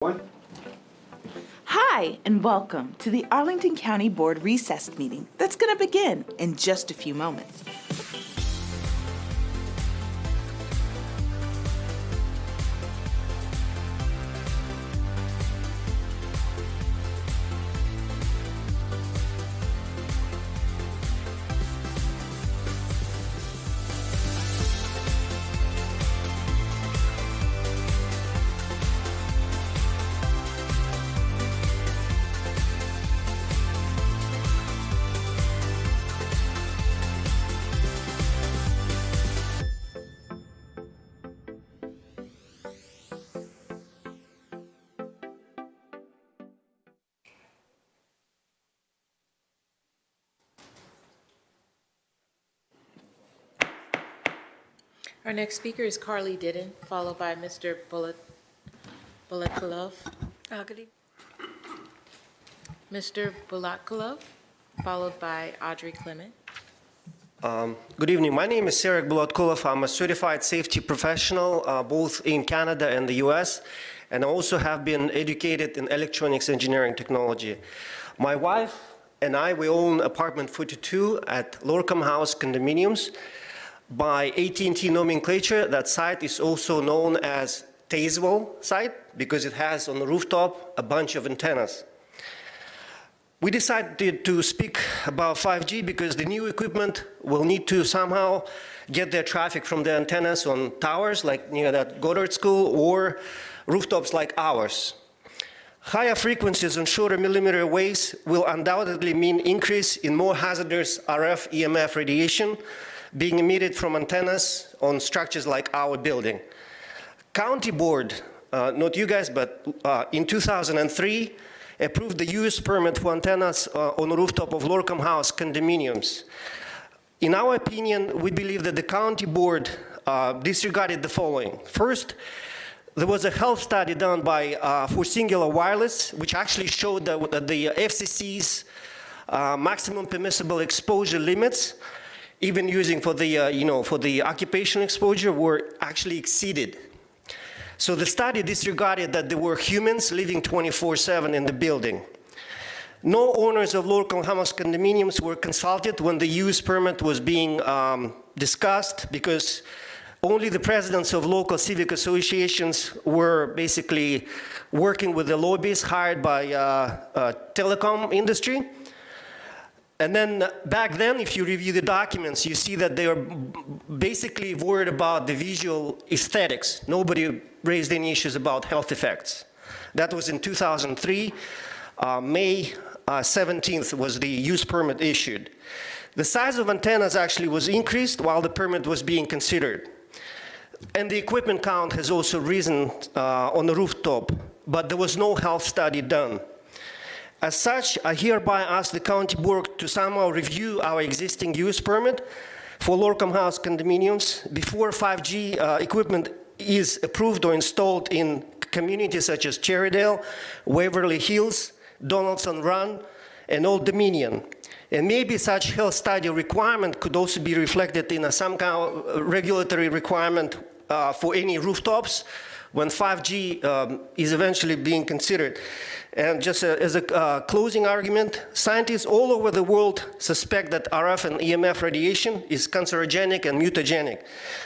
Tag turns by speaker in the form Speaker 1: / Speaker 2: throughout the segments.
Speaker 1: One.
Speaker 2: Hi, and welcome to the Arlington County Board recess meeting that's going to begin in just a few moments.
Speaker 3: Our next speaker is Carly Didden, followed by Mr. Bulatkulov. Mr. Bulatkulov, followed by Audrey Clement.
Speaker 4: Good evening. My name is Serik Bulatkulov. I'm a certified safety professional, both in Canada and the US, and I also have been educated in electronics engineering technology. My wife and I, we own apartment 42 at Lorcom House condominiums. By AT&T nomenclature, that site is also known as Tazewell site because it has on the rooftop a bunch of antennas. We decided to speak about 5G because the new equipment will need to somehow get their traffic from the antennas on towers like near that Goddard School or rooftops like ours. Higher frequencies and shorter millimeter waves will undoubtedly mean increase in more hazardous RF EMF radiation being emitted from antennas on structures like our building. County board, not you guys, but in 2003, approved the use permit for antennas on the rooftop of Lorcom House condominiums. In our opinion, we believe that the county board disregarded the following. First, there was a health study done by for Singular Wireless, which actually showed that the FCC's maximum permissible exposure limits, even using for the, for the occupational exposure, were actually exceeded. So the study disregarded that there were humans living 24/7 in the building. No owners of local house condominiums were consulted when the use permit was being discussed because only the presidents of local civic associations were basically working with the lobbyists hired by telecom industry. And then back then, if you review the documents, you see that they are basically worried about the visual aesthetics. Nobody raised any issues about health effects. That was in 2003. May 17th was the use permit issued. The size of antennas actually was increased while the permit was being considered. And the equipment count has also risen on the rooftop, but there was no health study done. As such, I hereby ask the county board to somehow review our existing use permit for Lorcom House condominiums before 5G equipment is approved or installed in communities such as Cherrydale, Waverly Hills, Donaldson Run, and Old Dominion. And maybe such health study requirement could also be reflected in some kind of regulatory requirement for any rooftops when 5G is eventually being considered. And just as a closing argument, scientists all over the world suspect that RF and EMF radiation is cancerogenic and mutagenic.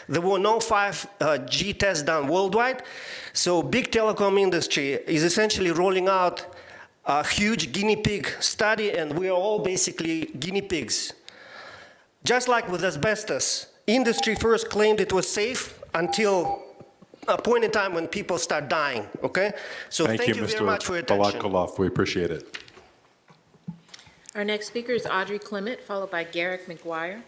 Speaker 4: There were no 5G tests done worldwide, so big telecom industry is essentially rolling out a huge guinea pig study, and we are all basically guinea pigs. Just like with asbestos, industry first claimed it was safe until a point in time when people start dying, okay? So thank you very much for your attention.
Speaker 1: Mr. Bulatkulov, we appreciate it.
Speaker 3: Our next speaker is Audrey Clement, followed by Garrick McGuire.